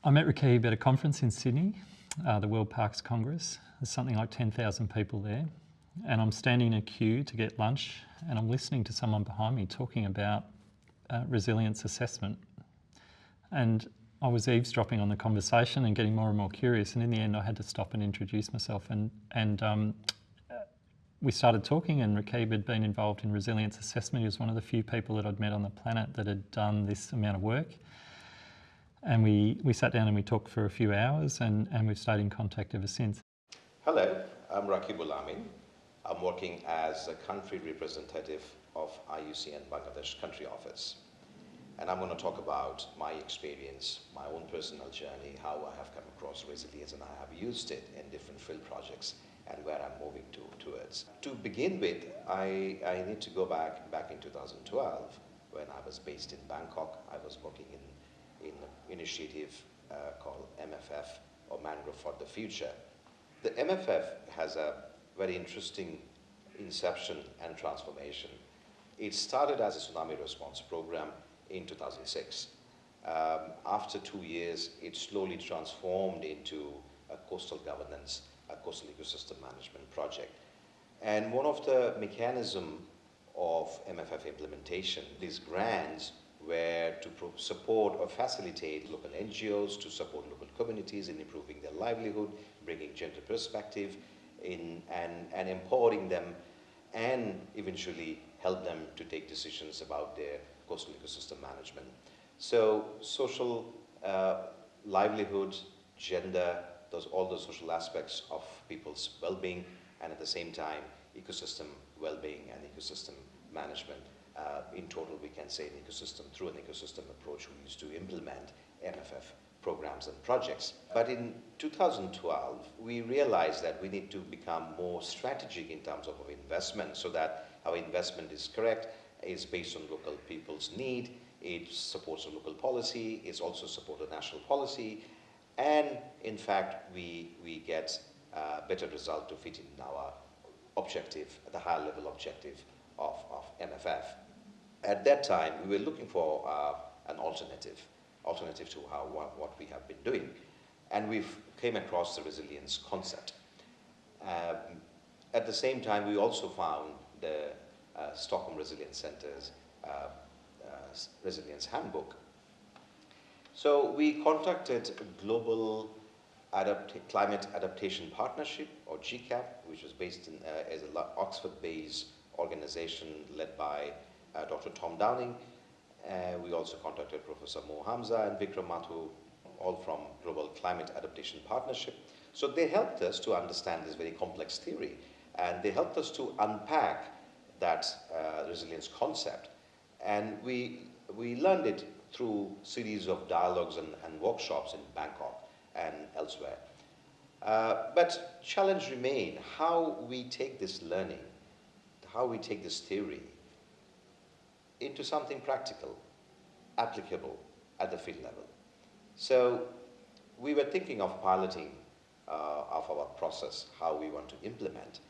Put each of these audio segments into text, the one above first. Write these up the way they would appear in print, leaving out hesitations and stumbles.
I met Rakib at a conference in Sydney, the World Parks Congress. There's something like 10,000 people there. And I'm standing in a queue to get lunch and I'm listening to someone behind me talking about resilience assessment. And I was eavesdropping on the conversation and getting more and more curious. And in the end, I had to stop and introduce myself. And we started talking, and Rakib had been involved in resilience assessment. He was one of the few people that I'd met on the planet that had done this amount of work. And we sat down and we talked for a few hours, and we've stayed in contact ever since. Hello, I'm Rakibul Amin. I'm working as a country representative of IUCN Bangladesh country office. And I'm going to talk about my experience, my own personal journey, how I have come across resilience and I have used it in different field projects and where I'm moving towards. To begin with, I need to go back in 2012 when I was based in Bangkok. I was working in an initiative called MFF, or Mangrove for the Future. The MFF has a very interesting inception and transformation. It started as a tsunami response program in 2006. After 2 years, it slowly transformed into a coastal governance, a coastal ecosystem management project. And one of the mechanisms of MFF implementation, these grants were to support or facilitate local NGOs, to support local communities in improving their livelihood, bringing gender perspective in, and empowering them, and eventually help them to take decisions about their coastal ecosystem management. So social livelihood, gender, all those social aspects of people's well-being, and at the same time, ecosystem well-being and ecosystem management. In total, we can say through an ecosystem approach, we used to implement MFF programs and projects. But in 2012, we realized that we need to become more strategic in terms of our investment, so that our investment is correct, is based on local people's need, it supports a local policy, it also supports a national policy, and in fact, we get a better result to fit in our objective, the higher level objective of MFF. At that time, we were looking for an alternative to what we have been doing. And we came across the resilience concept. At the same time, we also found the Stockholm Resilience Center's Resilience Handbook. So we contacted Global Climate Adaptation Partnership, or GCAP, which was based as an Oxford-based organization led by Dr. Tom Downing. We also contacted Professor Mo Hamza and Vikram Mathur, all from Global Climate Adaptation Partnership. So they helped us to understand this very complex theory, and they helped us to unpack that resilience concept. And we learned it through series of dialogues and workshops in Bangkok and elsewhere. But challenge remain how we take this learning, how we take this theory into something practical, applicable at the field level. So we were thinking of piloting of our process, how we want to implement,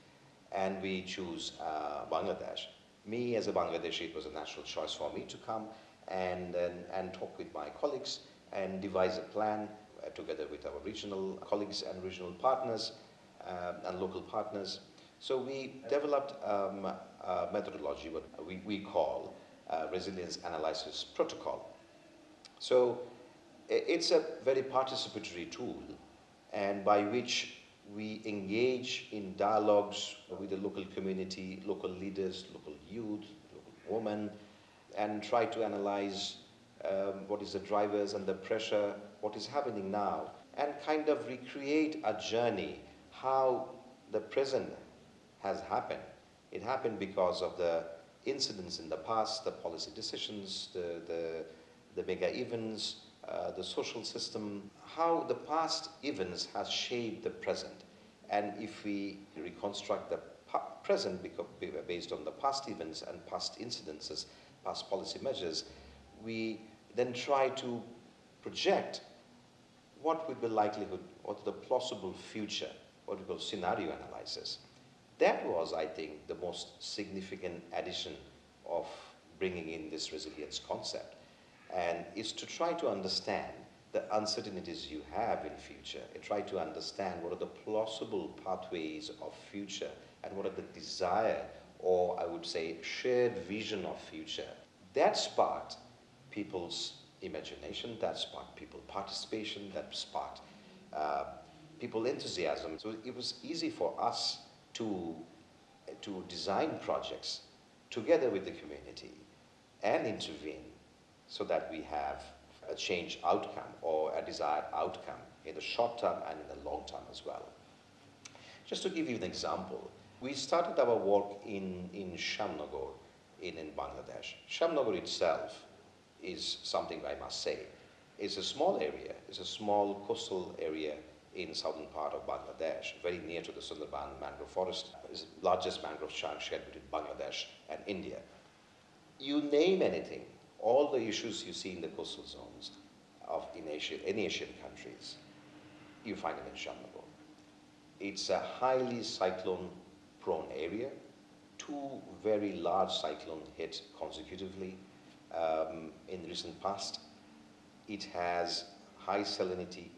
and we choose Bangladesh. Me as a Bangladeshi, it was a natural choice for me to come and talk with my colleagues and devise a plan together with our regional colleagues and regional partners and local partners. So we developed a methodology, what we call resilience analysis protocol. So it's a very participatory tool, and by which we engage in dialogues with the local community, local leaders, local youth, local women, and try to analyze what is the drivers and the pressure, what is happening now, and kind of recreate a journey, how the present has happened. It happened because of the incidents in the past, the policy decisions, the mega events, the social system, how the past events has shaped the present. And if we reconstruct the present based on the past events and past incidences, past policy measures, we then try to project what would be the likelihood, what the plausible future, what we call scenario analysis. That was, I think, the most significant addition of bringing in this resilience concept, and is to try to understand the uncertainties you have in future and try to understand what are the plausible pathways of future and what are the desire or I would say shared vision of future. That sparked people's imagination, that sparked people participation, that sparked people enthusiasm. So it was easy for us to design projects together with the community and intervene so that we have a change outcome or a desired outcome in the short term and in the long term as well. Just to give you an example, we started our work in Shamnagar in Bangladesh. Shamnagar itself is something I must say. It's a small area, it's a small coastal area in southern part of Bangladesh, very near to the Sundarban mangrove forest. It's the largest mangrove shared between Bangladesh and India. You name anything, all the issues you see in the coastal zones of any Asian countries, you find them in Shamnagar. It's a highly cyclone-prone area. 2 very large cyclones hit consecutively in the recent past. It has high salinity.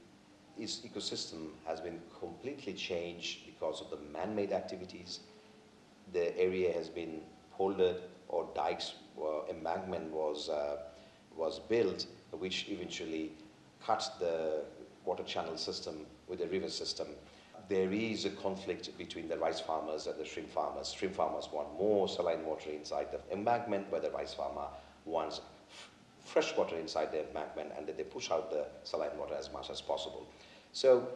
Its ecosystem has been completely changed because of the man-made activities. The area has been poldered or dikes or embankment was built, which eventually cut the water channel system with the river system. There is a conflict between the rice farmers and the shrimp farmers. Shrimp farmers want more saline water inside the embankment, where the rice farmer wants fresh water inside the embankment, and they push out the saline water as much as possible. So,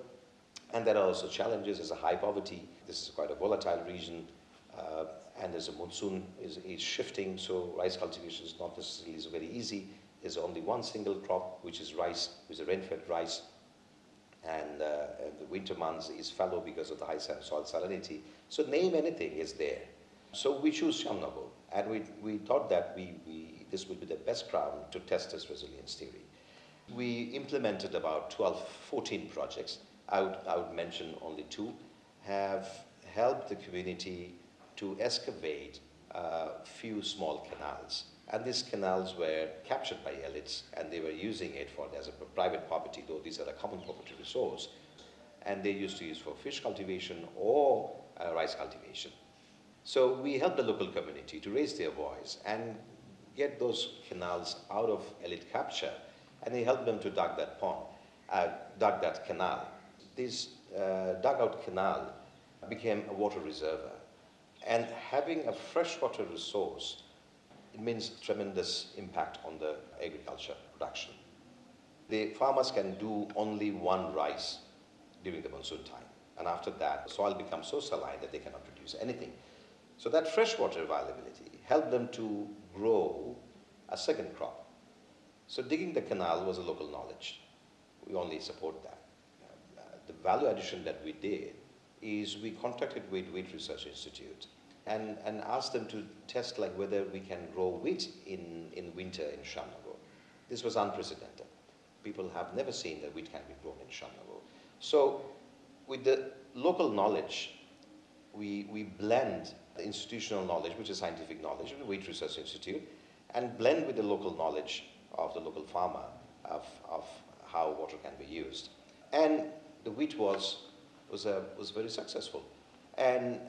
and there are also challenges. There's a high poverty. This is quite a volatile region, and there's a monsoon is shifting, so rice cultivation is not necessarily very easy. There's only one single crop, which is rice, which is rain-fed rice, and the winter months is fallow because of the high soil salinity. So name anything is there. So we choose Shamnagar, and we thought that this would be the best ground to test this resilience theory. We implemented about 14 projects. I would mention only 2, have helped the community to excavate a few small canals. And these canals were captured by elites, and they were using it as a private property, though these are a common property resource. And they used to use for fish cultivation or rice cultivation. So we helped the local community to raise their voice and get those canals out of elite capture, and they helped them to dug that canal. This dugout canal became a water reservoir. And having a freshwater resource, it means tremendous impact on the agriculture production. The farmers can do only one rice during the monsoon time. And after that, the soil becomes so saline that they cannot produce anything. So that freshwater availability helped them to grow a second crop. So digging the canal was a local knowledge. We only support that. The value addition that we did is we contacted with Wheat Research Institute and asked them to test whether we can grow wheat in winter in Shamnagar. This was unprecedented. People have never seen that wheat can be grown in Shamnagar. So with the local knowledge, we blend the institutional knowledge, which is scientific knowledge of the Wheat Research Institute, and blend with the local knowledge of the local farmer of how water can be used. And the wheat was very successful. And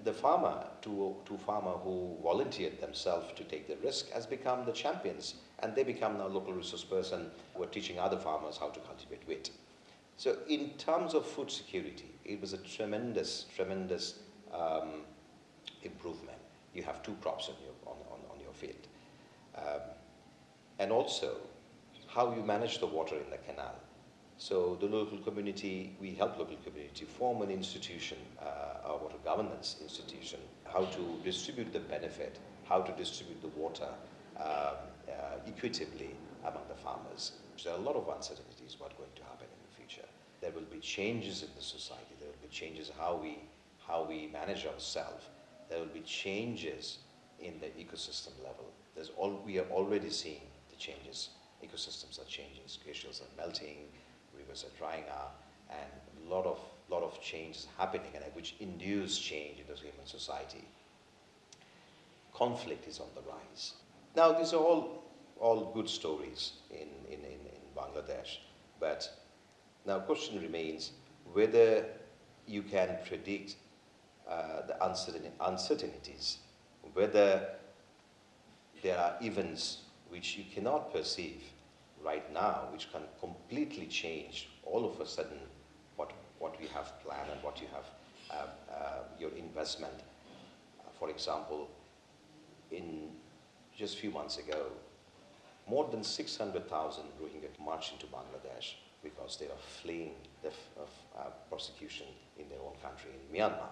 the farmer, two farmer who volunteered themselves to take the risk, has become the champions, and they become now local resource person who are teaching other farmers how to cultivate wheat. So in terms of food security, it was a tremendous improvement. You have 2 crops on your field. And also, how you manage the water in the canal. So the local community, we help local community form an institution, a water governance institution, how to distribute the benefit, how to distribute the water equitably among the farmers. There are a lot of uncertainties what going to happen in the future. There will be changes in the society. There will be changes how we manage ourselves. There will be changes in the ecosystem level. We are already seeing the changes. Ecosystems are changing, glaciers are melting, rivers are drying up, and a lot of changes happening, and which induce change in the human society. Conflict is on the rise. Now, these are all good stories in Bangladesh. But now question remains whether you can predict the uncertainties, whether there are events which you cannot perceive right now, which can completely change all of a sudden what we have planned and what you have, your investment. For example, in just a few months ago, more than 600,000 Rohingya marched into Bangladesh because they are fleeing the persecution in their own country, in Myanmar.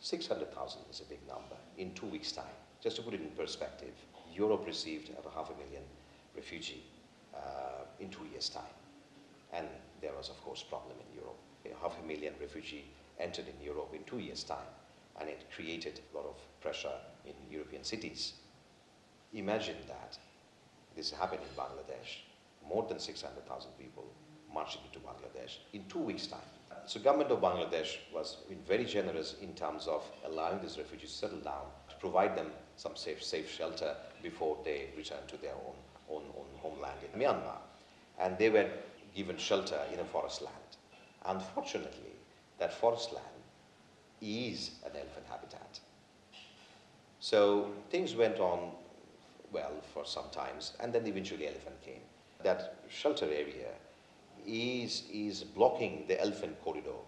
600,000 is a big number in 2 weeks' time. Just to put it in perspective, Europe received about 500,000 refugees in 2 years' time. And there was, of course, problem in Europe. 500,000 refugees entered in Europe in 2 years' time, and it created a lot of pressure in European cities. Imagine that this happened in Bangladesh. More than 600,000 people marching into Bangladesh in 2 weeks' time. So government of Bangladesh was very generous in terms of allowing these refugees to settle down, to provide them some safe shelter before they return to their own homeland in Myanmar. And they were given shelter in a forest land. Unfortunately, that forest land is an elephant habitat. So things went on well for some times, and then eventually elephant came. That shelter area is blocking the elephant corridor.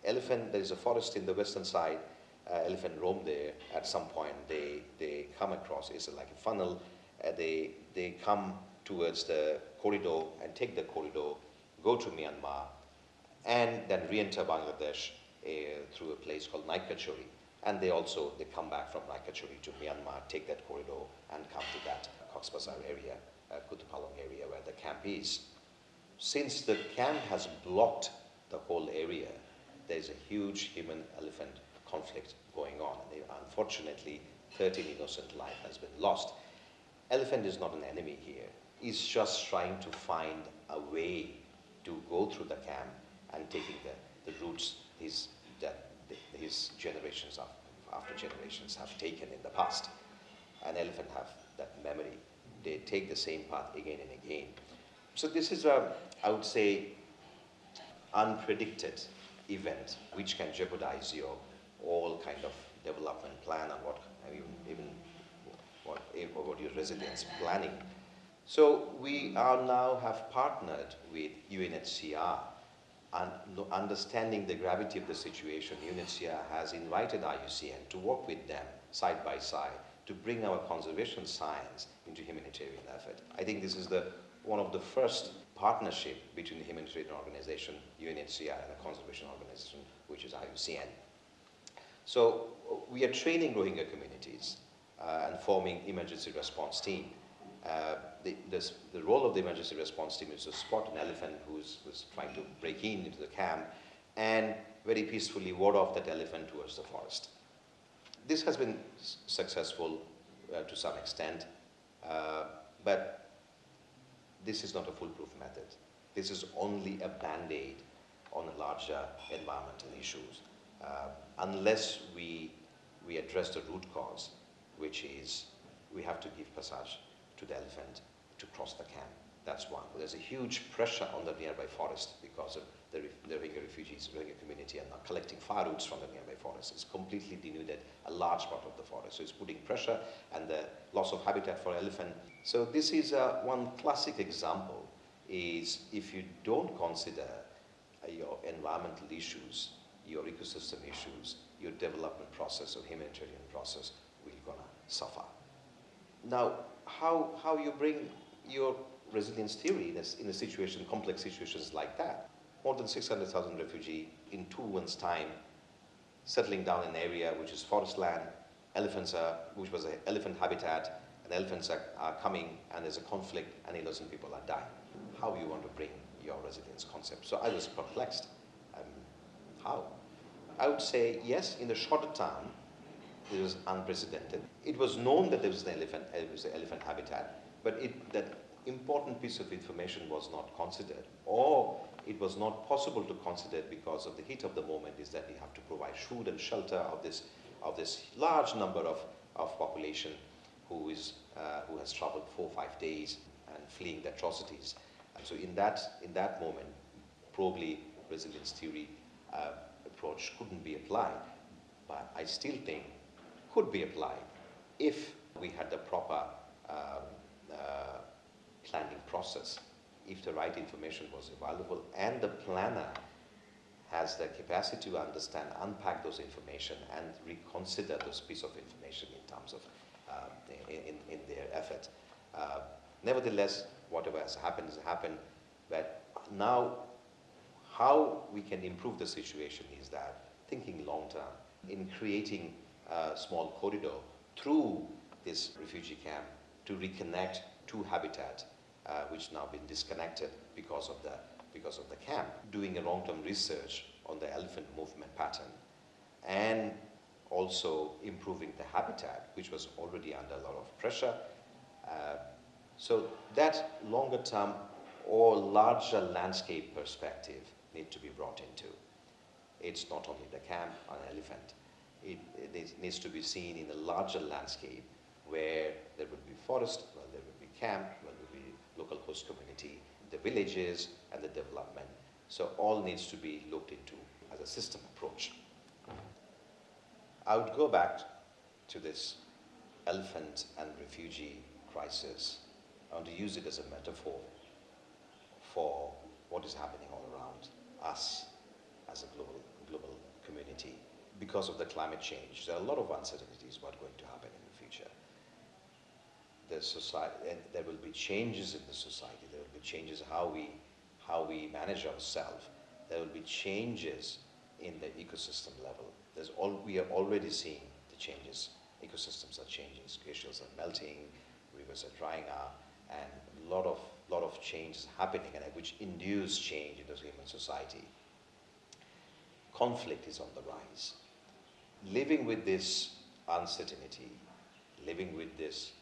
There is a forest in the western side. Elephant roam there. At some point, they come across. It's like a funnel. They come towards the corridor and take the corridor, go to Myanmar, and then re-enter Bangladesh through a place called Naikachori. And they come back from Naikachori to Myanmar, take that corridor, and come to that Cox's Bazar area, Kutupalong area, where the camp is. Since the camp has blocked the whole area, there is a huge human-elephant conflict going on. And unfortunately, 13 innocent lives has been lost. Elephant is not an enemy here. He's just trying to find a way to go through the camp and taking the routes his generations after generations have taken in the past. And elephant have that memory. They take the same path again and again. So this is I would say, unpredicted event which can jeopardize your all kind of development plan and what your residence planning. So we are now have partnered with UNHCR, and understanding the gravity of the situation, UNHCR has invited IUCN to work with them side by side to bring our conservation science into humanitarian effort. I think this is one of the first partnership between the humanitarian organization, UNHCR, and a conservation organization, which is IUCN. So we are training Rohingya communities and forming emergency response team. The role of the emergency response team is to spot an elephant who's trying to break into the camp and very peacefully ward off that elephant towards the forest. This has been successful to some extent, but this is not a foolproof method. This is only a band-aid on a larger environmental issues. Unless we address the root cause, which is we have to give passage to the elephant to cross the camp. That's one. There's a huge pressure on the nearby forest because of the Rohingya refugees, Rohingya community are now collecting firewoods from the nearby forest. It's completely denuded a large part of the forest. So it's putting pressure and the loss of habitat for elephant. So this is one classic example is if you don't consider your environmental issues, your ecosystem issues, your development process or humanitarian process, we're gonna suffer. Now, how you bring your resilience theory in a situation, complex situations like that? More than 600,000 refugees in 2 months' time, settling down in an area which is forest land, which was an elephant habitat, and elephants are coming, and there's a conflict, and innocent people are dying. How you want to bring your resilience concept? So I was perplexed. How? I would say, yes, in the shorter term, it was unprecedented. It was known that there was an elephant habitat, but that important piece of information was not considered, or it was not possible to consider because of the heat of the moment is that we have to provide food and shelter of this large number of population who has traveled 4 or 5 days and fleeing the atrocities So in that moment, probably resilience theory approach couldn't be applied, but I still think could be applied if we had the proper planning process, if the right information was available, and the planner has the capacity to understand, unpack those information, and reconsider those piece of information in terms of in their effort. Nevertheless, whatever has happened. But now, how we can improve the situation is that thinking long term in creating a small corridor through this refugee camp to reconnect to habitat, which now been disconnected because of the camp. Doing a long-term research on the elephant movement pattern, and also improving the habitat, which was already under a lot of pressure. So that longer term or larger landscape perspective need to be brought into. It's not only the camp or an elephant. It needs to be seen in a larger landscape where there would be forest, well, there would be camp, well, there would be local host community, the villages, and the development. So all needs to be looked into as a system approach. I would go back to this elephant and refugee crisis. I want to use it as a metaphor for what is happening all around us as a global community. Because of the climate change, there are a lot of uncertainties what going to happen in the future. The society, and there will be changes in the society. There will be changes how we manage ourselves. There will be changes in the ecosystem level. We are already seeing the changes. Ecosystems are changing. Glaciers are melting. Rivers are drying up, and a lot of change is happening, and which induce change in the human society. Conflict is on the rise. Living with this uncertainty, living with this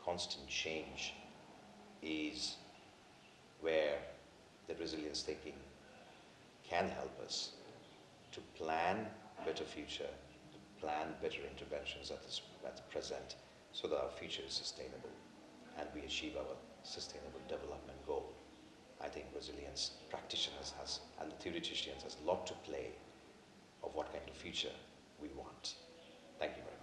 constant change, is where the resilience thinking can help us to plan a better future, to plan better interventions at the present, so that our future is sustainable and we achieve our sustainable development goal. I think resilience practitioners and the theoreticians has a lot to play of what kind of future we want. Thank you very much.